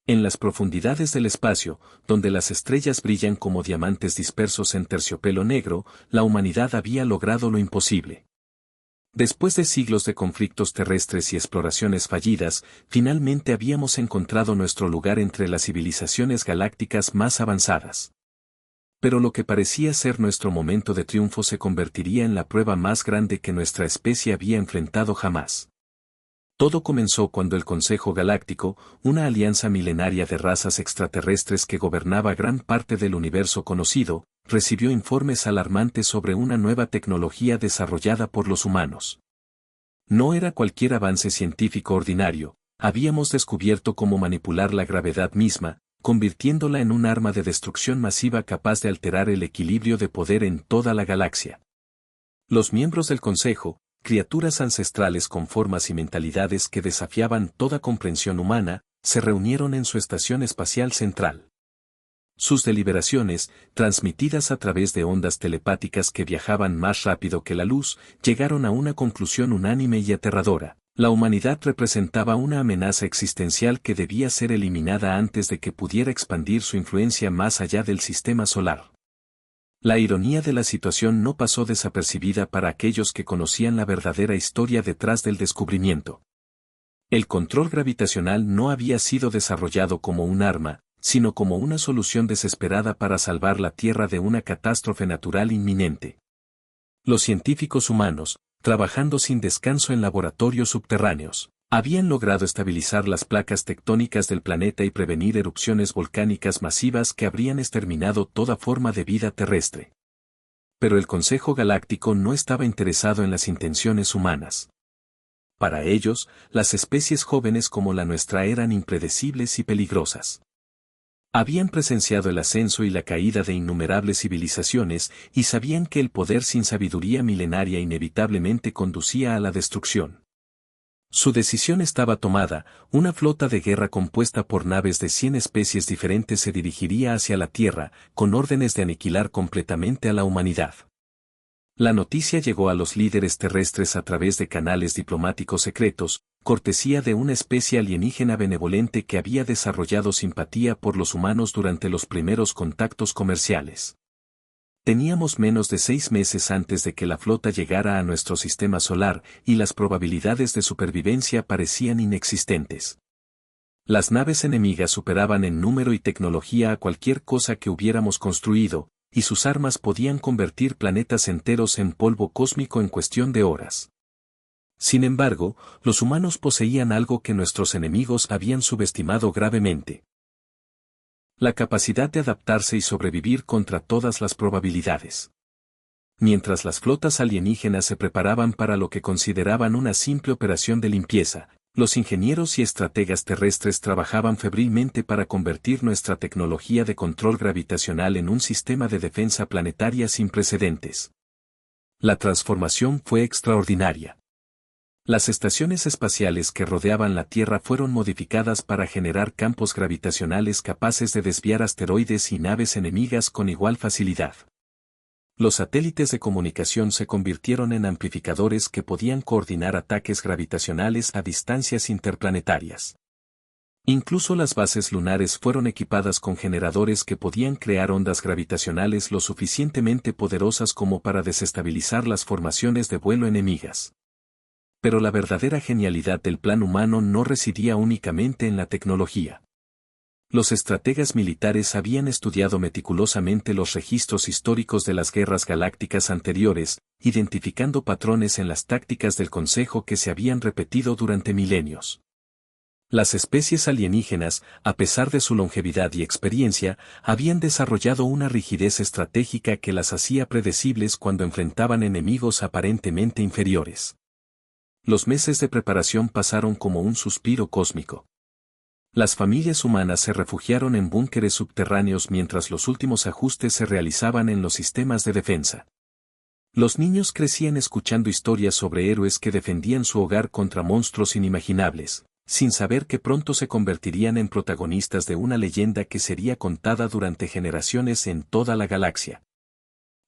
En las profundidades del espacio, donde las estrellas brillan como diamantes dispersos en terciopelo negro, la humanidad había logrado lo imposible. Después de siglos de conflictos terrestres y exploraciones fallidas, finalmente habíamos encontrado nuestro lugar entre las civilizaciones galácticas más avanzadas. Pero lo que parecía ser nuestro momento de triunfo se convertiría en la prueba más grande que nuestra especie había enfrentado jamás. Todo comenzó cuando el Consejo Galáctico, una alianza milenaria de razas extraterrestres que gobernaba gran parte del universo conocido, recibió informes alarmantes sobre una nueva tecnología desarrollada por los humanos. No era cualquier avance científico ordinario, habíamos descubierto cómo manipular la gravedad misma, convirtiéndola en un arma de destrucción masiva capaz de alterar el equilibrio de poder en toda la galaxia. Los miembros del Consejo, criaturas ancestrales con formas y mentalidades que desafiaban toda comprensión humana, se reunieron en su estación espacial central. Sus deliberaciones, transmitidas a través de ondas telepáticas que viajaban más rápido que la luz, llegaron a una conclusión unánime y aterradora. La humanidad representaba una amenaza existencial que debía ser eliminada antes de que pudiera expandir su influencia más allá del sistema solar. La ironía de la situación no pasó desapercibida para aquellos que conocían la verdadera historia detrás del descubrimiento. El control gravitacional no había sido desarrollado como un arma, sino como una solución desesperada para salvar la Tierra de una catástrofe natural inminente. Los científicos humanos, trabajando sin descanso en laboratorios subterráneos, habían logrado estabilizar las placas tectónicas del planeta y prevenir erupciones volcánicas masivas que habrían exterminado toda forma de vida terrestre. Pero el Consejo Galáctico no estaba interesado en las intenciones humanas. Para ellos, las especies jóvenes como la nuestra eran impredecibles y peligrosas. Habían presenciado el ascenso y la caída de innumerables civilizaciones y sabían que el poder sin sabiduría milenaria inevitablemente conducía a la destrucción. Su decisión estaba tomada, una flota de guerra compuesta por naves de 100 especies diferentes se dirigiría hacia la Tierra, con órdenes de aniquilar completamente a la humanidad. La noticia llegó a los líderes terrestres a través de canales diplomáticos secretos, cortesía de una especie alienígena benevolente que había desarrollado simpatía por los humanos durante los primeros contactos comerciales. Teníamos menos de 6 meses antes de que la flota llegara a nuestro sistema solar y las probabilidades de supervivencia parecían inexistentes. Las naves enemigas superaban en número y tecnología a cualquier cosa que hubiéramos construido, y sus armas podían convertir planetas enteros en polvo cósmico en cuestión de horas. Sin embargo, los humanos poseían algo que nuestros enemigos habían subestimado gravemente: la capacidad de adaptarse y sobrevivir contra todas las probabilidades. Mientras las flotas alienígenas se preparaban para lo que consideraban una simple operación de limpieza, los ingenieros y estrategas terrestres trabajaban febrilmente para convertir nuestra tecnología de control gravitacional en un sistema de defensa planetaria sin precedentes. La transformación fue extraordinaria. Las estaciones espaciales que rodeaban la Tierra fueron modificadas para generar campos gravitacionales capaces de desviar asteroides y naves enemigas con igual facilidad. Los satélites de comunicación se convirtieron en amplificadores que podían coordinar ataques gravitacionales a distancias interplanetarias. Incluso las bases lunares fueron equipadas con generadores que podían crear ondas gravitacionales lo suficientemente poderosas como para desestabilizar las formaciones de vuelo enemigas. Pero la verdadera genialidad del plan humano no residía únicamente en la tecnología. Los estrategas militares habían estudiado meticulosamente los registros históricos de las guerras galácticas anteriores, identificando patrones en las tácticas del Consejo que se habían repetido durante milenios. Las especies alienígenas, a pesar de su longevidad y experiencia, habían desarrollado una rigidez estratégica que las hacía predecibles cuando enfrentaban enemigos aparentemente inferiores. Los meses de preparación pasaron como un suspiro cósmico. Las familias humanas se refugiaron en búnkeres subterráneos mientras los últimos ajustes se realizaban en los sistemas de defensa. Los niños crecían escuchando historias sobre héroes que defendían su hogar contra monstruos inimaginables, sin saber que pronto se convertirían en protagonistas de una leyenda que sería contada durante generaciones en toda la galaxia.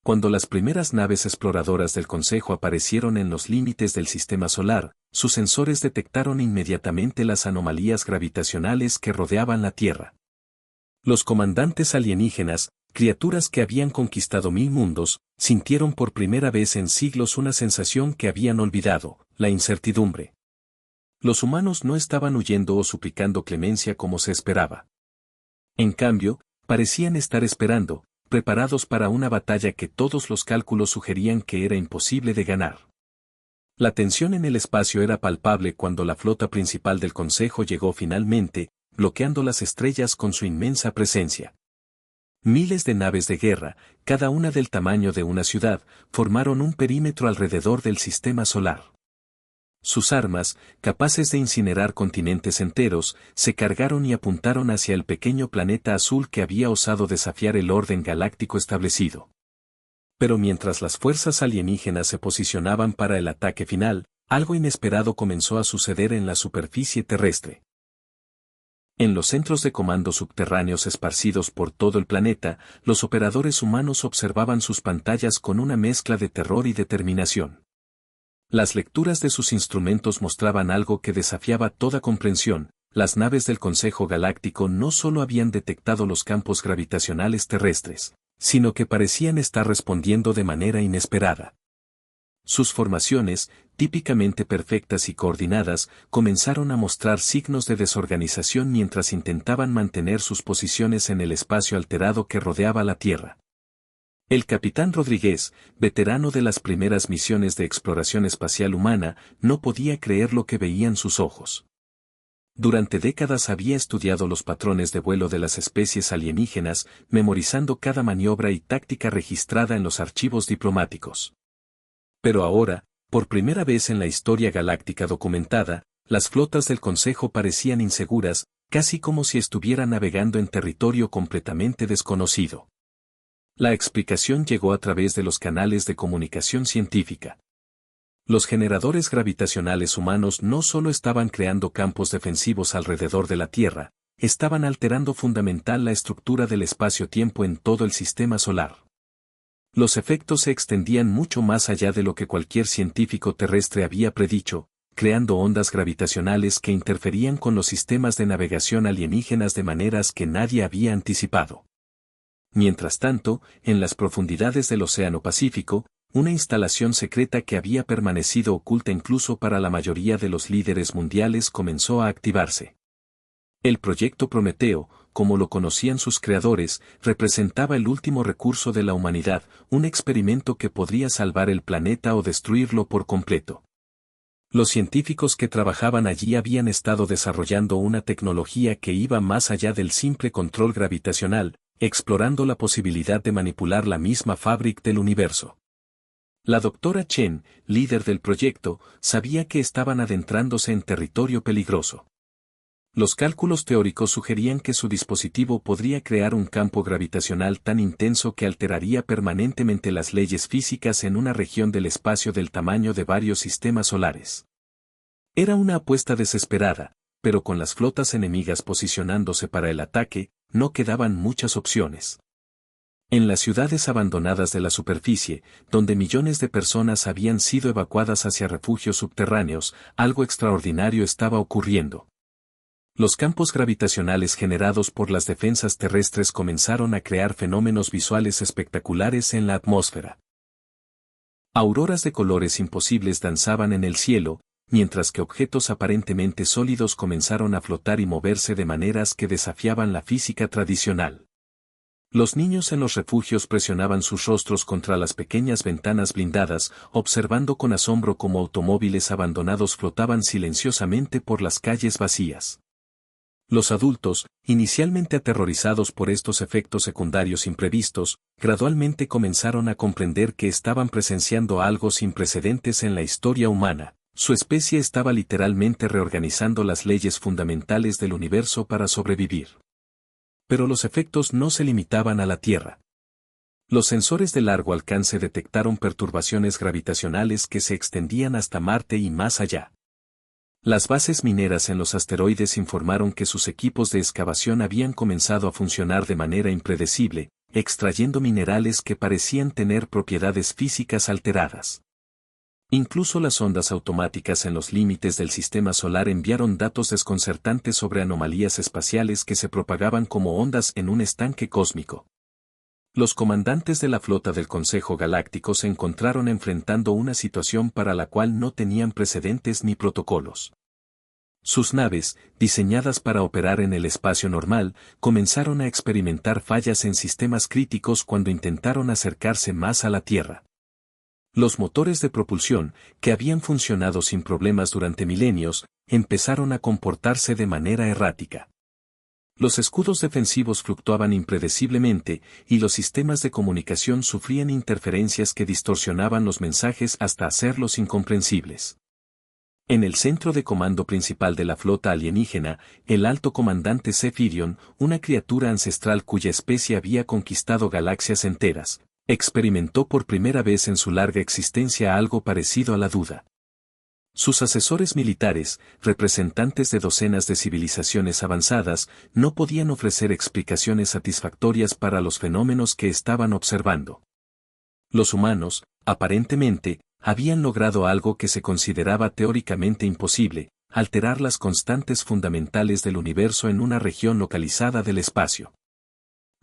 Cuando las primeras naves exploradoras del Consejo aparecieron en los límites del sistema solar, sus sensores detectaron inmediatamente las anomalías gravitacionales que rodeaban la Tierra. Los comandantes alienígenas, criaturas que habían conquistado 1000 mundos, sintieron por primera vez en siglos una sensación que habían olvidado, la incertidumbre. Los humanos no estaban huyendo o suplicando clemencia como se esperaba. En cambio, parecían estar esperando, preparados para una batalla que todos los cálculos sugerían que era imposible de ganar. La tensión en el espacio era palpable cuando la flota principal del Consejo llegó finalmente, bloqueando las estrellas con su inmensa presencia. Miles de naves de guerra, cada una del tamaño de una ciudad, formaron un perímetro alrededor del sistema solar. Sus armas, capaces de incinerar continentes enteros, se cargaron y apuntaron hacia el pequeño planeta azul que había osado desafiar el orden galáctico establecido. Pero mientras las fuerzas alienígenas se posicionaban para el ataque final, algo inesperado comenzó a suceder en la superficie terrestre. En los centros de comando subterráneos esparcidos por todo el planeta, los operadores humanos observaban sus pantallas con una mezcla de terror y determinación. Las lecturas de sus instrumentos mostraban algo que desafiaba toda comprensión: las naves del Consejo Galáctico no solo habían detectado los campos gravitacionales terrestres, sino que parecían estar respondiendo de manera inesperada. Sus formaciones, típicamente perfectas y coordinadas, comenzaron a mostrar signos de desorganización mientras intentaban mantener sus posiciones en el espacio alterado que rodeaba la Tierra. El capitán Rodríguez, veterano de las primeras misiones de exploración espacial humana, no podía creer lo que veían sus ojos. Durante décadas había estudiado los patrones de vuelo de las especies alienígenas, memorizando cada maniobra y táctica registrada en los archivos diplomáticos. Pero ahora, por primera vez en la historia galáctica documentada, las flotas del Consejo parecían inseguras, casi como si estuvieran navegando en territorio completamente desconocido. La explicación llegó a través de los canales de comunicación científica. Los generadores gravitacionales humanos no solo estaban creando campos defensivos alrededor de la Tierra, estaban alterando fundamental la estructura del espacio-tiempo en todo el sistema solar. Los efectos se extendían mucho más allá de lo que cualquier científico terrestre había predicho, creando ondas gravitacionales que interferían con los sistemas de navegación alienígenas de maneras que nadie había anticipado. Mientras tanto, en las profundidades del Océano Pacífico, una instalación secreta que había permanecido oculta incluso para la mayoría de los líderes mundiales comenzó a activarse. El proyecto Prometeo, como lo conocían sus creadores, representaba el último recurso de la humanidad, un experimento que podría salvar el planeta o destruirlo por completo. Los científicos que trabajaban allí habían estado desarrollando una tecnología que iba más allá del simple control gravitacional, explorando la posibilidad de manipular la misma fábrica del universo. La doctora Chen, líder del proyecto, sabía que estaban adentrándose en territorio peligroso. Los cálculos teóricos sugerían que su dispositivo podría crear un campo gravitacional tan intenso que alteraría permanentemente las leyes físicas en una región del espacio del tamaño de varios sistemas solares. Era una apuesta desesperada, pero con las flotas enemigas posicionándose para el ataque, no quedaban muchas opciones. En las ciudades abandonadas de la superficie, donde millones de personas habían sido evacuadas hacia refugios subterráneos, algo extraordinario estaba ocurriendo. Los campos gravitacionales generados por las defensas terrestres comenzaron a crear fenómenos visuales espectaculares en la atmósfera. Auroras de colores imposibles danzaban en el cielo, mientras que objetos aparentemente sólidos comenzaron a flotar y moverse de maneras que desafiaban la física tradicional. Los niños en los refugios presionaban sus rostros contra las pequeñas ventanas blindadas, observando con asombro cómo automóviles abandonados flotaban silenciosamente por las calles vacías. Los adultos, inicialmente aterrorizados por estos efectos secundarios imprevistos, gradualmente comenzaron a comprender que estaban presenciando algo sin precedentes en la historia humana. Su especie estaba literalmente reorganizando las leyes fundamentales del universo para sobrevivir. Pero los efectos no se limitaban a la Tierra. Los sensores de largo alcance detectaron perturbaciones gravitacionales que se extendían hasta Marte y más allá. Las bases mineras en los asteroides informaron que sus equipos de excavación habían comenzado a funcionar de manera impredecible, extrayendo minerales que parecían tener propiedades físicas alteradas. Incluso las ondas automáticas en los límites del sistema solar enviaron datos desconcertantes sobre anomalías espaciales que se propagaban como ondas en un estanque cósmico. Los comandantes de la flota del Consejo Galáctico se encontraron enfrentando una situación para la cual no tenían precedentes ni protocolos. Sus naves, diseñadas para operar en el espacio normal, comenzaron a experimentar fallas en sistemas críticos cuando intentaron acercarse más a la Tierra. Los motores de propulsión, que habían funcionado sin problemas durante milenios, empezaron a comportarse de manera errática. Los escudos defensivos fluctuaban impredeciblemente, y los sistemas de comunicación sufrían interferencias que distorsionaban los mensajes hasta hacerlos incomprensibles. En el centro de comando principal de la flota alienígena, el alto comandante Zephyrion, una criatura ancestral cuya especie había conquistado galaxias enteras, experimentó por primera vez en su larga existencia algo parecido a la duda. Sus asesores militares, representantes de docenas de civilizaciones avanzadas, no podían ofrecer explicaciones satisfactorias para los fenómenos que estaban observando. Los humanos, aparentemente, habían logrado algo que se consideraba teóricamente imposible, alterar las constantes fundamentales del universo en una región localizada del espacio.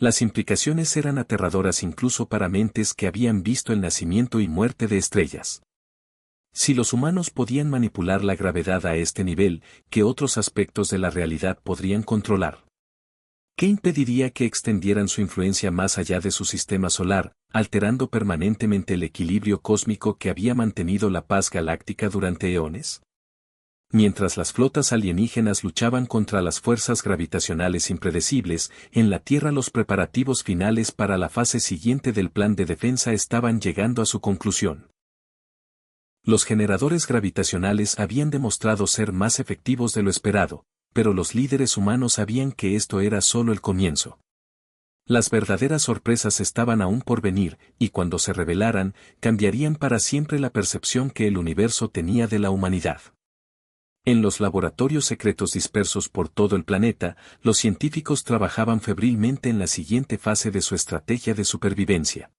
Las implicaciones eran aterradoras incluso para mentes que habían visto el nacimiento y muerte de estrellas. Si los humanos podían manipular la gravedad a este nivel, ¿qué otros aspectos de la realidad podrían controlar? ¿Qué impediría que extendieran su influencia más allá de su sistema solar, alterando permanentemente el equilibrio cósmico que había mantenido la paz galáctica durante eones? Mientras las flotas alienígenas luchaban contra las fuerzas gravitacionales impredecibles, en la Tierra los preparativos finales para la fase siguiente del plan de defensa estaban llegando a su conclusión. Los generadores gravitacionales habían demostrado ser más efectivos de lo esperado, pero los líderes humanos sabían que esto era solo el comienzo. Las verdaderas sorpresas estaban aún por venir, y cuando se revelaran, cambiarían para siempre la percepción que el universo tenía de la humanidad. En los laboratorios secretos dispersos por todo el planeta, los científicos trabajaban febrilmente en la siguiente fase de su estrategia de supervivencia.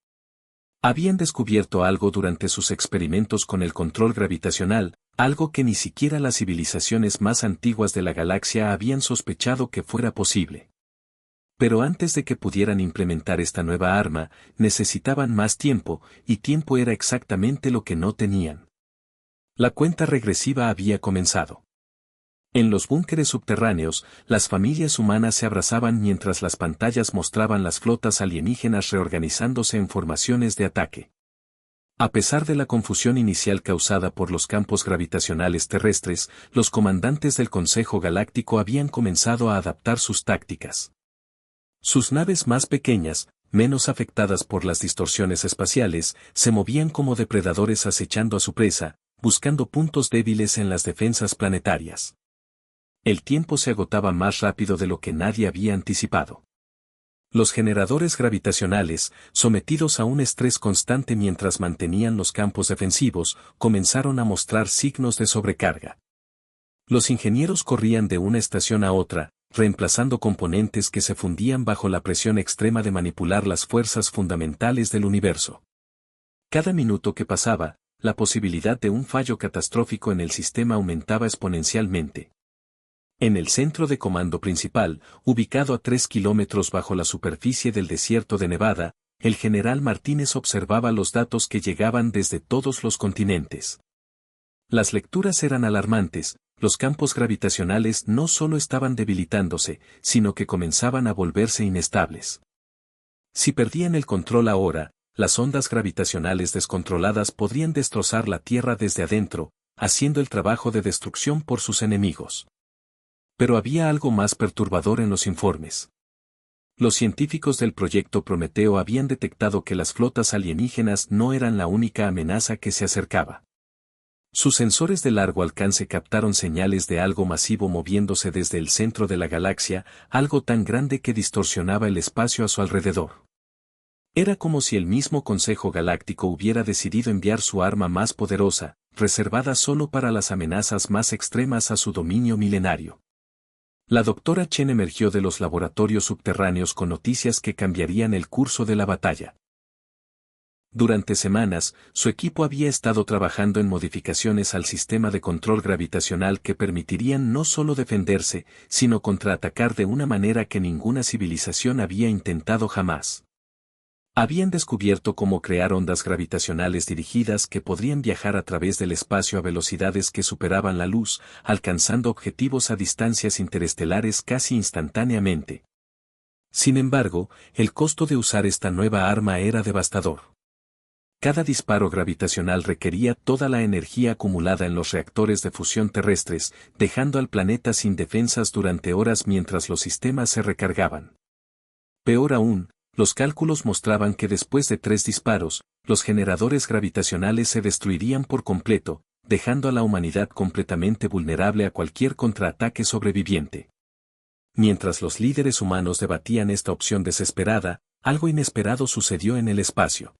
Habían descubierto algo durante sus experimentos con el control gravitacional, algo que ni siquiera las civilizaciones más antiguas de la galaxia habían sospechado que fuera posible. Pero antes de que pudieran implementar esta nueva arma, necesitaban más tiempo, y tiempo era exactamente lo que no tenían. La cuenta regresiva había comenzado. En los búnkeres subterráneos, las familias humanas se abrazaban mientras las pantallas mostraban las flotas alienígenas reorganizándose en formaciones de ataque. A pesar de la confusión inicial causada por los campos gravitacionales terrestres, los comandantes del Consejo Galáctico habían comenzado a adaptar sus tácticas. Sus naves más pequeñas, menos afectadas por las distorsiones espaciales, se movían como depredadores acechando a su presa, buscando puntos débiles en las defensas planetarias. El tiempo se agotaba más rápido de lo que nadie había anticipado. Los generadores gravitacionales, sometidos a un estrés constante mientras mantenían los campos defensivos, comenzaron a mostrar signos de sobrecarga. Los ingenieros corrían de una estación a otra, reemplazando componentes que se fundían bajo la presión extrema de manipular las fuerzas fundamentales del universo. Cada minuto que pasaba, la posibilidad de un fallo catastrófico en el sistema aumentaba exponencialmente. En el centro de comando principal, ubicado a 3 kilómetros bajo la superficie del desierto de Nevada, el general Martínez observaba los datos que llegaban desde todos los continentes. Las lecturas eran alarmantes, los campos gravitacionales no solo estaban debilitándose, sino que comenzaban a volverse inestables. Si perdían el control ahora, las ondas gravitacionales descontroladas podrían destrozar la Tierra desde adentro, haciendo el trabajo de destrucción por sus enemigos. Pero había algo más perturbador en los informes. Los científicos del proyecto Prometeo habían detectado que las flotas alienígenas no eran la única amenaza que se acercaba. Sus sensores de largo alcance captaron señales de algo masivo moviéndose desde el centro de la galaxia, algo tan grande que distorsionaba el espacio a su alrededor. Era como si el mismo Consejo Galáctico hubiera decidido enviar su arma más poderosa, reservada solo para las amenazas más extremas a su dominio milenario. La doctora Chen emergió de los laboratorios subterráneos con noticias que cambiarían el curso de la batalla. Durante semanas, su equipo había estado trabajando en modificaciones al sistema de control gravitacional que permitirían no solo defenderse, sino contraatacar de una manera que ninguna civilización había intentado jamás. Habían descubierto cómo crear ondas gravitacionales dirigidas que podrían viajar a través del espacio a velocidades que superaban la luz, alcanzando objetivos a distancias interestelares casi instantáneamente. Sin embargo, el costo de usar esta nueva arma era devastador. Cada disparo gravitacional requería toda la energía acumulada en los reactores de fusión terrestres, dejando al planeta sin defensas durante horas mientras los sistemas se recargaban. Peor aún, los cálculos mostraban que después de 3 disparos, los generadores gravitacionales se destruirían por completo, dejando a la humanidad completamente vulnerable a cualquier contraataque sobreviviente. Mientras los líderes humanos debatían esta opción desesperada, algo inesperado sucedió en el espacio.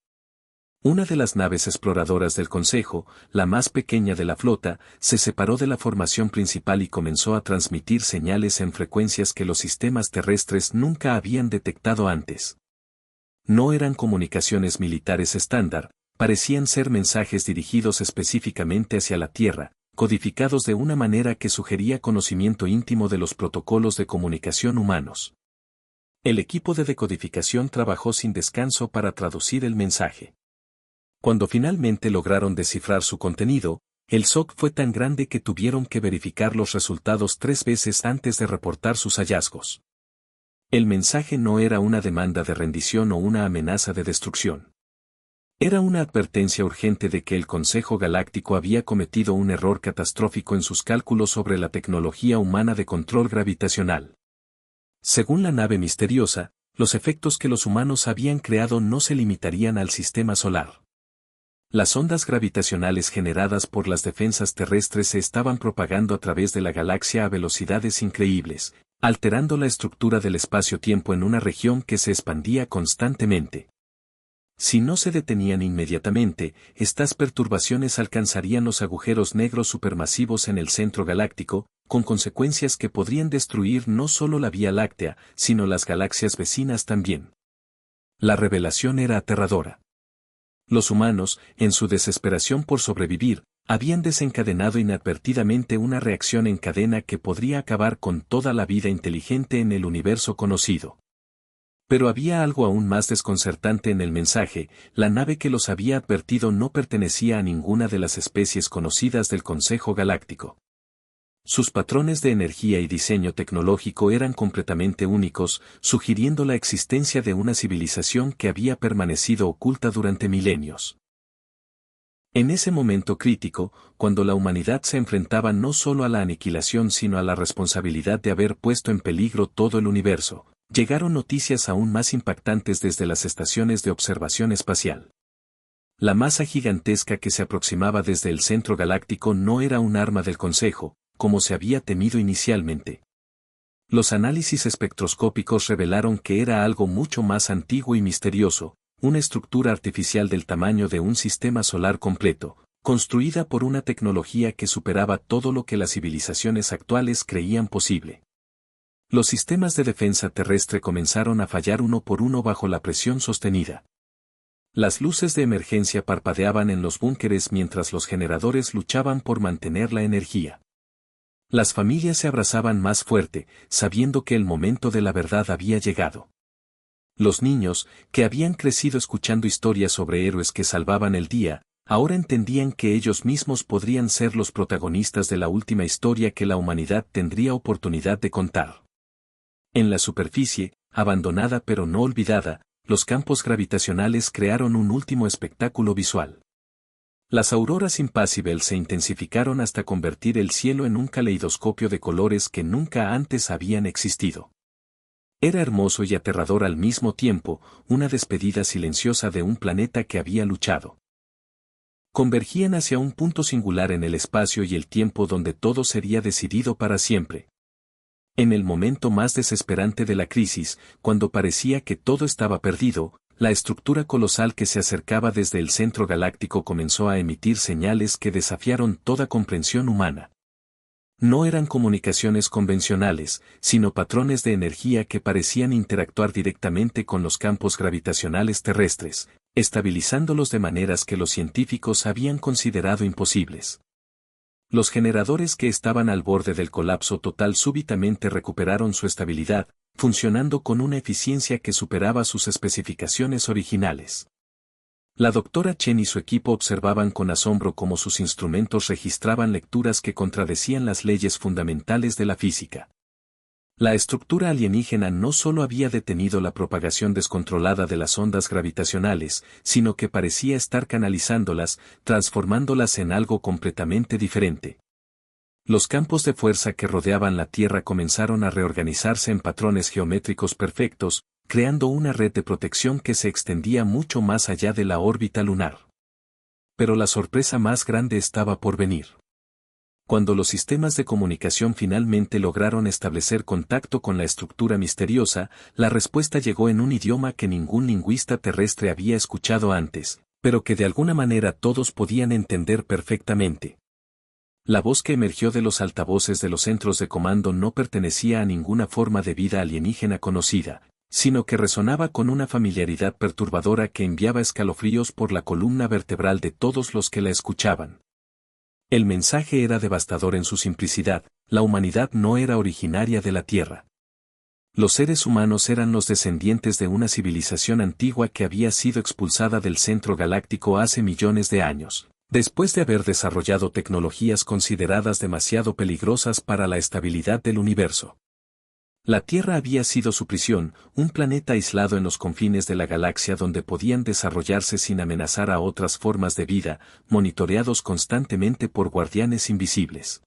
Una de las naves exploradoras del Consejo, la más pequeña de la flota, se separó de la formación principal y comenzó a transmitir señales en frecuencias que los sistemas terrestres nunca habían detectado antes. No eran comunicaciones militares estándar, parecían ser mensajes dirigidos específicamente hacia la Tierra, codificados de una manera que sugería conocimiento íntimo de los protocolos de comunicación humanos. El equipo de decodificación trabajó sin descanso para traducir el mensaje. Cuando finalmente lograron descifrar su contenido, el shock fue tan grande que tuvieron que verificar los resultados 3 veces antes de reportar sus hallazgos. El mensaje no era una demanda de rendición o una amenaza de destrucción. Era una advertencia urgente de que el Consejo Galáctico había cometido un error catastrófico en sus cálculos sobre la tecnología humana de control gravitacional. Según la nave misteriosa, los efectos que los humanos habían creado no se limitarían al sistema solar. Las ondas gravitacionales generadas por las defensas terrestres se estaban propagando a través de la galaxia a velocidades increíbles, alterando la estructura del espacio-tiempo en una región que se expandía constantemente. Si no se detenían inmediatamente, estas perturbaciones alcanzarían los agujeros negros supermasivos en el centro galáctico, con consecuencias que podrían destruir no solo la Vía Láctea, sino las galaxias vecinas también. La revelación era aterradora. Los humanos, en su desesperación por sobrevivir, habían desencadenado inadvertidamente una reacción en cadena que podría acabar con toda la vida inteligente en el universo conocido. Pero había algo aún más desconcertante en el mensaje: la nave que los había advertido no pertenecía a ninguna de las especies conocidas del Consejo Galáctico. Sus patrones de energía y diseño tecnológico eran completamente únicos, sugiriendo la existencia de una civilización que había permanecido oculta durante milenios. En ese momento crítico, cuando la humanidad se enfrentaba no solo a la aniquilación sino a la responsabilidad de haber puesto en peligro todo el universo, llegaron noticias aún más impactantes desde las estaciones de observación espacial. La masa gigantesca que se aproximaba desde el centro galáctico no era un arma del Consejo, como se había temido inicialmente. Los análisis espectroscópicos revelaron que era algo mucho más antiguo y misterioso, una estructura artificial del tamaño de un sistema solar completo, construida por una tecnología que superaba todo lo que las civilizaciones actuales creían posible. Los sistemas de defensa terrestre comenzaron a fallar uno por uno bajo la presión sostenida. Las luces de emergencia parpadeaban en los búnkeres mientras los generadores luchaban por mantener la energía. Las familias se abrazaban más fuerte, sabiendo que el momento de la verdad había llegado. Los niños, que habían crecido escuchando historias sobre héroes que salvaban el día, ahora entendían que ellos mismos podrían ser los protagonistas de la última historia que la humanidad tendría oportunidad de contar. En la superficie, abandonada pero no olvidada, los campos gravitacionales crearon un último espectáculo visual. Las auroras Impossible se intensificaron hasta convertir el cielo en un caleidoscopio de colores que nunca antes habían existido. Era hermoso y aterrador al mismo tiempo, una despedida silenciosa de un planeta que había luchado. Convergían hacia un punto singular en el espacio y el tiempo donde todo sería decidido para siempre. En el momento más desesperante de la crisis, cuando parecía que todo estaba perdido, la estructura colosal que se acercaba desde el centro galáctico comenzó a emitir señales que desafiaron toda comprensión humana. No eran comunicaciones convencionales, sino patrones de energía que parecían interactuar directamente con los campos gravitacionales terrestres, estabilizándolos de maneras que los científicos habían considerado imposibles. Los generadores que estaban al borde del colapso total súbitamente recuperaron su estabilidad, funcionando con una eficiencia que superaba sus especificaciones originales. La doctora Chen y su equipo observaban con asombro cómo sus instrumentos registraban lecturas que contradecían las leyes fundamentales de la física. La estructura alienígena no solo había detenido la propagación descontrolada de las ondas gravitacionales, sino que parecía estar canalizándolas, transformándolas en algo completamente diferente. Los campos de fuerza que rodeaban la Tierra comenzaron a reorganizarse en patrones geométricos perfectos, creando una red de protección que se extendía mucho más allá de la órbita lunar. Pero la sorpresa más grande estaba por venir. Cuando los sistemas de comunicación finalmente lograron establecer contacto con la estructura misteriosa, la respuesta llegó en un idioma que ningún lingüista terrestre había escuchado antes, pero que de alguna manera todos podían entender perfectamente. La voz que emergió de los altavoces de los centros de comando no pertenecía a ninguna forma de vida alienígena conocida, sino que resonaba con una familiaridad perturbadora que enviaba escalofríos por la columna vertebral de todos los que la escuchaban. El mensaje era devastador en su simplicidad: la humanidad no era originaria de la Tierra. Los seres humanos eran los descendientes de una civilización antigua que había sido expulsada del centro galáctico hace millones de años, después de haber desarrollado tecnologías consideradas demasiado peligrosas para la estabilidad del universo. La Tierra había sido su prisión, un planeta aislado en los confines de la galaxia donde podían desarrollarse sin amenazar a otras formas de vida, monitoreados constantemente por guardianes invisibles.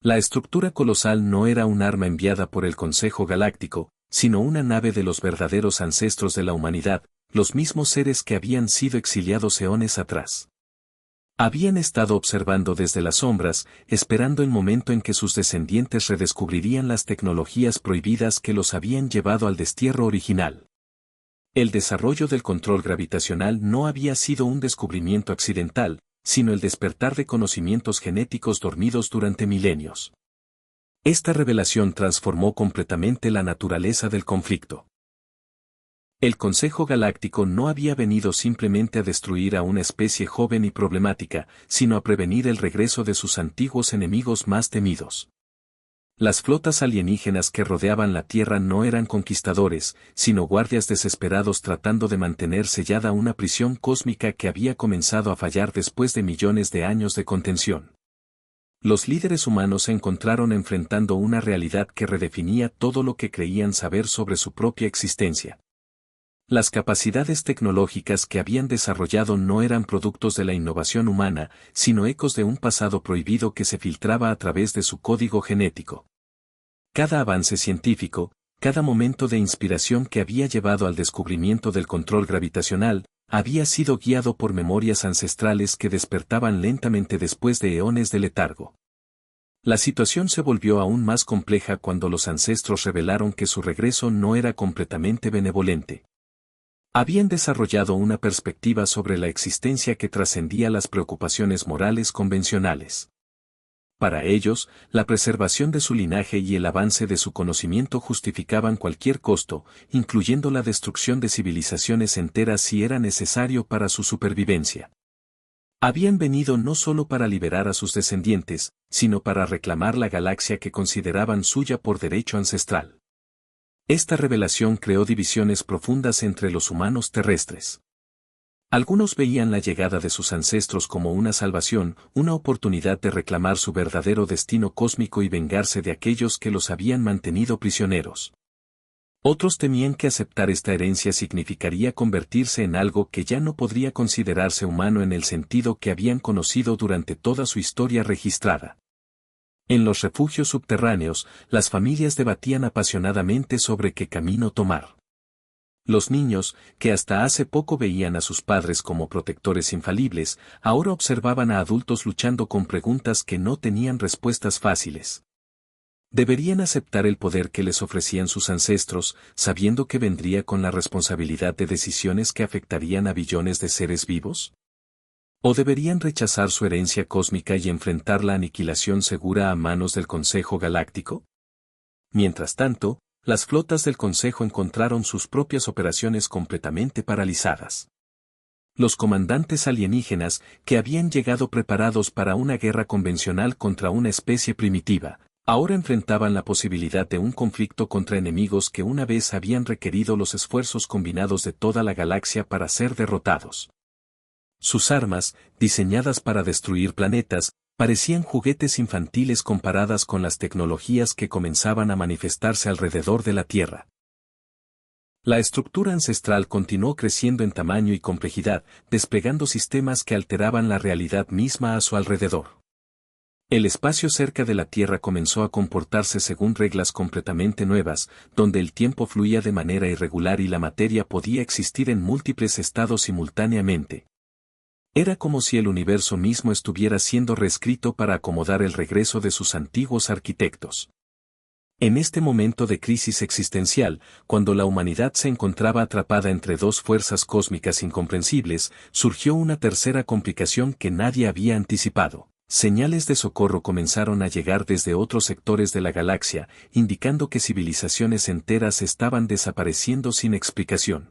La estructura colosal no era un arma enviada por el Consejo Galáctico, sino una nave de los verdaderos ancestros de la humanidad, los mismos seres que habían sido exiliados eones atrás. Habían estado observando desde las sombras, esperando el momento en que sus descendientes redescubrirían las tecnologías prohibidas que los habían llevado al destierro original. El desarrollo del control gravitacional no había sido un descubrimiento accidental, sino el despertar de conocimientos genéticos dormidos durante milenios. Esta revelación transformó completamente la naturaleza del conflicto. El Consejo Galáctico no había venido simplemente a destruir a una especie joven y problemática, sino a prevenir el regreso de sus antiguos enemigos más temidos. Las flotas alienígenas que rodeaban la Tierra no eran conquistadores, sino guardias desesperados tratando de mantener sellada una prisión cósmica que había comenzado a fallar después de millones de años de contención. Los líderes humanos se encontraron enfrentando una realidad que redefinía todo lo que creían saber sobre su propia existencia. Las capacidades tecnológicas que habían desarrollado no eran productos de la innovación humana, sino ecos de un pasado prohibido que se filtraba a través de su código genético. Cada avance científico, cada momento de inspiración que había llevado al descubrimiento del control gravitacional, había sido guiado por memorias ancestrales que despertaban lentamente después de eones de letargo. La situación se volvió aún más compleja cuando los ancestros revelaron que su regreso no era completamente benevolente. Habían desarrollado una perspectiva sobre la existencia que trascendía las preocupaciones morales convencionales. Para ellos, la preservación de su linaje y el avance de su conocimiento justificaban cualquier costo, incluyendo la destrucción de civilizaciones enteras si era necesario para su supervivencia. Habían venido no solo para liberar a sus descendientes, sino para reclamar la galaxia que consideraban suya por derecho ancestral. Esta revelación creó divisiones profundas entre los humanos terrestres. Algunos veían la llegada de sus ancestros como una salvación, una oportunidad de reclamar su verdadero destino cósmico y vengarse de aquellos que los habían mantenido prisioneros. Otros temían que aceptar esta herencia significaría convertirse en algo que ya no podría considerarse humano en el sentido que habían conocido durante toda su historia registrada. En los refugios subterráneos, las familias debatían apasionadamente sobre qué camino tomar. Los niños, que hasta hace poco veían a sus padres como protectores infalibles, ahora observaban a adultos luchando con preguntas que no tenían respuestas fáciles. ¿Deberían aceptar el poder que les ofrecían sus ancestros, sabiendo que vendría con la responsabilidad de decisiones que afectarían a billones de seres vivos? ¿O deberían rechazar su herencia cósmica y enfrentar la aniquilación segura a manos del Consejo Galáctico? Mientras tanto, las flotas del Consejo encontraron sus propias operaciones completamente paralizadas. Los comandantes alienígenas, que habían llegado preparados para una guerra convencional contra una especie primitiva, ahora enfrentaban la posibilidad de un conflicto contra enemigos que una vez habían requerido los esfuerzos combinados de toda la galaxia para ser derrotados. Sus armas, diseñadas para destruir planetas, parecían juguetes infantiles comparadas con las tecnologías que comenzaban a manifestarse alrededor de la Tierra. La estructura ancestral continuó creciendo en tamaño y complejidad, desplegando sistemas que alteraban la realidad misma a su alrededor. El espacio cerca de la Tierra comenzó a comportarse según reglas completamente nuevas, donde el tiempo fluía de manera irregular y la materia podía existir en múltiples estados simultáneamente. Era como si el universo mismo estuviera siendo reescrito para acomodar el regreso de sus antiguos arquitectos. En este momento de crisis existencial, cuando la humanidad se encontraba atrapada entre dos fuerzas cósmicas incomprensibles, surgió una tercera complicación que nadie había anticipado. Señales de socorro comenzaron a llegar desde otros sectores de la galaxia, indicando que civilizaciones enteras estaban desapareciendo sin explicación.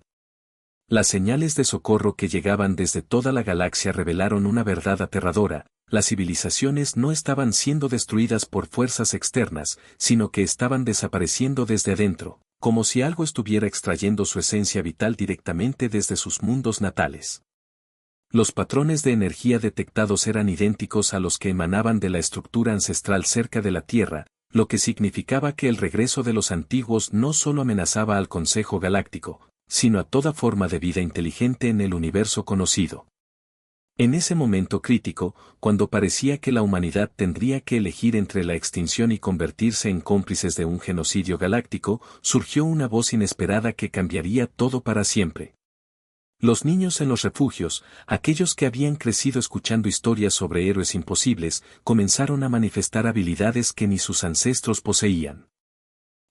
Las señales de socorro que llegaban desde toda la galaxia revelaron una verdad aterradora: las civilizaciones no estaban siendo destruidas por fuerzas externas, sino que estaban desapareciendo desde adentro, como si algo estuviera extrayendo su esencia vital directamente desde sus mundos natales. Los patrones de energía detectados eran idénticos a los que emanaban de la estructura ancestral cerca de la Tierra, lo que significaba que el regreso de los antiguos no solo amenazaba al Consejo Galáctico, sino a toda forma de vida inteligente en el universo conocido. En ese momento crítico, cuando parecía que la humanidad tendría que elegir entre la extinción y convertirse en cómplices de un genocidio galáctico, surgió una voz inesperada que cambiaría todo para siempre. Los niños en los refugios, aquellos que habían crecido escuchando historias sobre héroes imposibles, comenzaron a manifestar habilidades que ni sus ancestros poseían.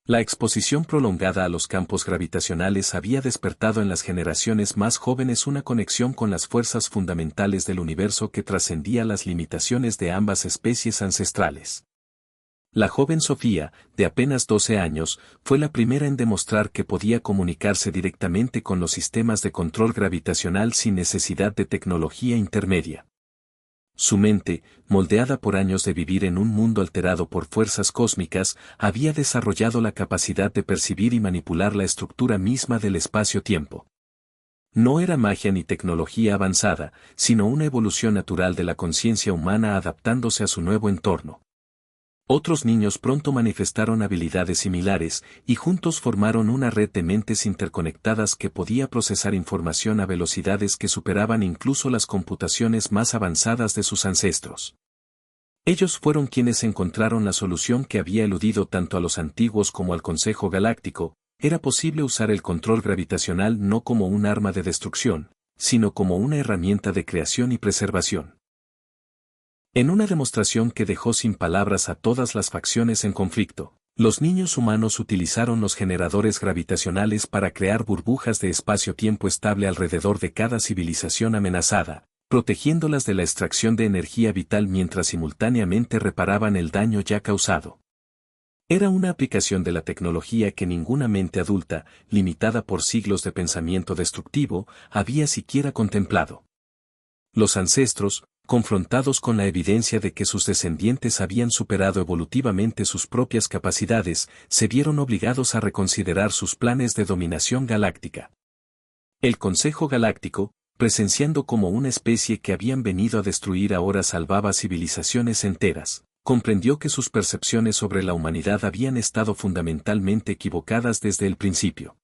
La exposición prolongada a los campos gravitacionales había despertado en las generaciones más jóvenes una conexión con las fuerzas fundamentales del universo que trascendía las limitaciones de ambas especies ancestrales. La joven Sofía, de apenas 12 años, fue la primera en demostrar que podía comunicarse directamente con los sistemas de control gravitacional sin necesidad de tecnología intermedia. Su mente, moldeada por años de vivir en un mundo alterado por fuerzas cósmicas, había desarrollado la capacidad de percibir y manipular la estructura misma del espacio-tiempo. No era magia ni tecnología avanzada, sino una evolución natural de la conciencia humana adaptándose a su nuevo entorno. Otros niños pronto manifestaron habilidades similares, y juntos formaron una red de mentes interconectadas que podía procesar información a velocidades que superaban incluso las computaciones más avanzadas de sus ancestros. Ellos fueron quienes encontraron la solución que había eludido tanto a los antiguos como al Consejo Galáctico: era posible usar el control gravitacional no como un arma de destrucción, sino como una herramienta de creación y preservación. En una demostración que dejó sin palabras a todas las facciones en conflicto, los niños humanos utilizaron los generadores gravitacionales para crear burbujas de espacio-tiempo estable alrededor de cada civilización amenazada, protegiéndolas de la extracción de energía vital mientras simultáneamente reparaban el daño ya causado. Era una aplicación de la tecnología que ninguna mente adulta, limitada por siglos de pensamiento destructivo, había siquiera contemplado. Los ancestros, confrontados con la evidencia de que sus descendientes habían superado evolutivamente sus propias capacidades, se vieron obligados a reconsiderar sus planes de dominación galáctica. El Consejo Galáctico, presenciando como una especie que habían venido a destruir ahora salvaba civilizaciones enteras, comprendió que sus percepciones sobre la humanidad habían estado fundamentalmente equivocadas desde el principio.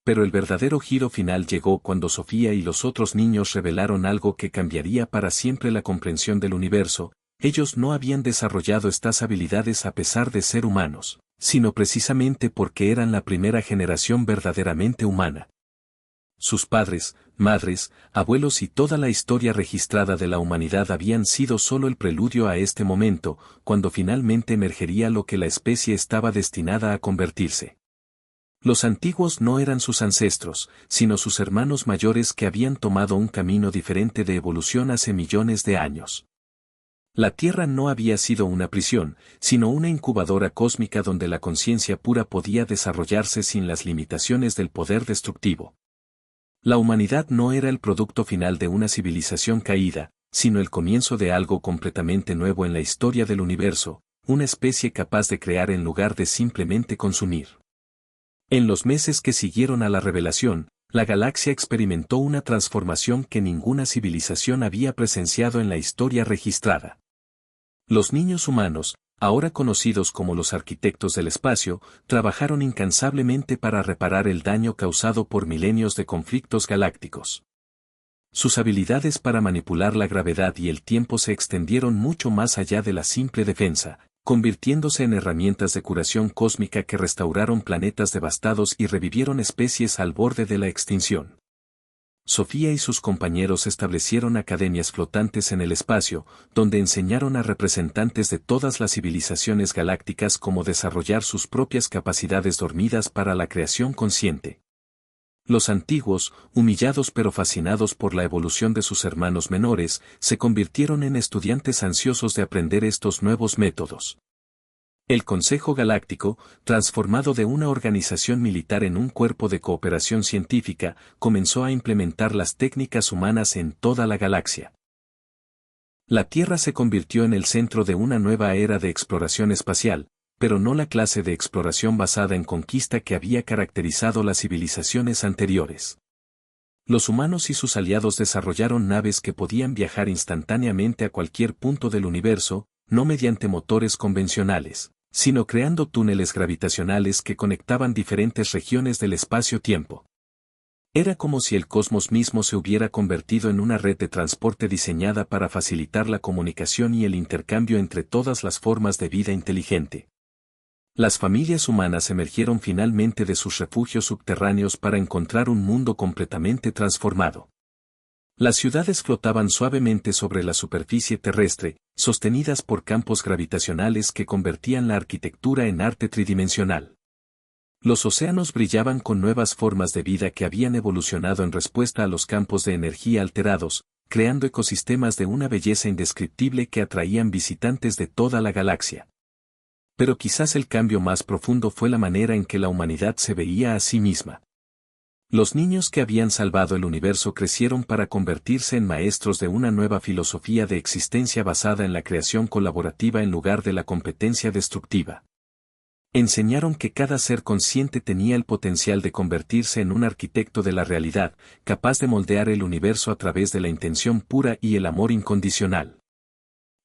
Pero el verdadero giro final llegó cuando Sofía y los otros niños revelaron algo que cambiaría para siempre la comprensión del universo. Ellos no habían desarrollado estas habilidades a pesar de ser humanos, sino precisamente porque eran la primera generación verdaderamente humana. Sus padres, madres, abuelos y toda la historia registrada de la humanidad habían sido solo el preludio a este momento, cuando finalmente emergería lo que la especie estaba destinada a convertirse. Los antiguos no eran sus ancestros, sino sus hermanos mayores que habían tomado un camino diferente de evolución hace millones de años. La Tierra no había sido una prisión, sino una incubadora cósmica donde la conciencia pura podía desarrollarse sin las limitaciones del poder destructivo. La humanidad no era el producto final de una civilización caída, sino el comienzo de algo completamente nuevo en la historia del universo, una especie capaz de crear en lugar de simplemente consumir. En los meses que siguieron a la revelación, la galaxia experimentó una transformación que ninguna civilización había presenciado en la historia registrada. Los niños humanos, ahora conocidos como los arquitectos del espacio, trabajaron incansablemente para reparar el daño causado por milenios de conflictos galácticos. Sus habilidades para manipular la gravedad y el tiempo se extendieron mucho más allá de la simple defensa, convirtiéndose en herramientas de curación cósmica que restauraron planetas devastados y revivieron especies al borde de la extinción. Sofía y sus compañeros establecieron academias flotantes en el espacio, donde enseñaron a representantes de todas las civilizaciones galácticas cómo desarrollar sus propias capacidades dormidas para la creación consciente. Los antiguos, humillados pero fascinados por la evolución de sus hermanos menores, se convirtieron en estudiantes ansiosos de aprender estos nuevos métodos. El Consejo Galáctico, transformado de una organización militar en un cuerpo de cooperación científica, comenzó a implementar las técnicas humanas en toda la galaxia. La Tierra se convirtió en el centro de una nueva era de exploración espacial, pero no la clase de exploración basada en conquista que había caracterizado las civilizaciones anteriores. Los humanos y sus aliados desarrollaron naves que podían viajar instantáneamente a cualquier punto del universo, no mediante motores convencionales, sino creando túneles gravitacionales que conectaban diferentes regiones del espacio-tiempo. Era como si el cosmos mismo se hubiera convertido en una red de transporte diseñada para facilitar la comunicación y el intercambio entre todas las formas de vida inteligente. Las familias humanas emergieron finalmente de sus refugios subterráneos para encontrar un mundo completamente transformado. Las ciudades flotaban suavemente sobre la superficie terrestre, sostenidas por campos gravitacionales que convertían la arquitectura en arte tridimensional. Los océanos brillaban con nuevas formas de vida que habían evolucionado en respuesta a los campos de energía alterados, creando ecosistemas de una belleza indescriptible que atraían visitantes de toda la galaxia. Pero quizás el cambio más profundo fue la manera en que la humanidad se veía a sí misma. Los niños que habían salvado el universo crecieron para convertirse en maestros de una nueva filosofía de existencia basada en la creación colaborativa en lugar de la competencia destructiva. Enseñaron que cada ser consciente tenía el potencial de convertirse en un arquitecto de la realidad, capaz de moldear el universo a través de la intención pura y el amor incondicional.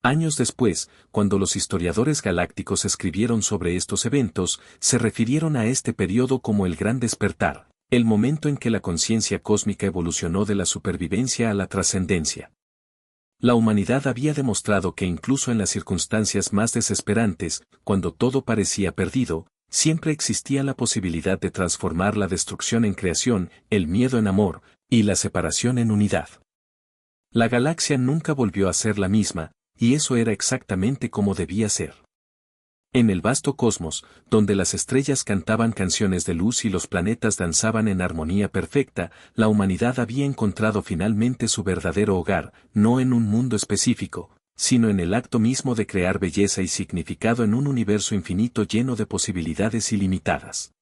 Años después, cuando los historiadores galácticos escribieron sobre estos eventos, se refirieron a este periodo como el Gran Despertar, el momento en que la conciencia cósmica evolucionó de la supervivencia a la trascendencia. La humanidad había demostrado que incluso en las circunstancias más desesperantes, cuando todo parecía perdido, siempre existía la posibilidad de transformar la destrucción en creación, el miedo en amor, y la separación en unidad. La galaxia nunca volvió a ser la misma, y eso era exactamente como debía ser. En el vasto cosmos, donde las estrellas cantaban canciones de luz y los planetas danzaban en armonía perfecta, la humanidad había encontrado finalmente su verdadero hogar, no en un mundo específico, sino en el acto mismo de crear belleza y significado en un universo infinito lleno de posibilidades ilimitadas.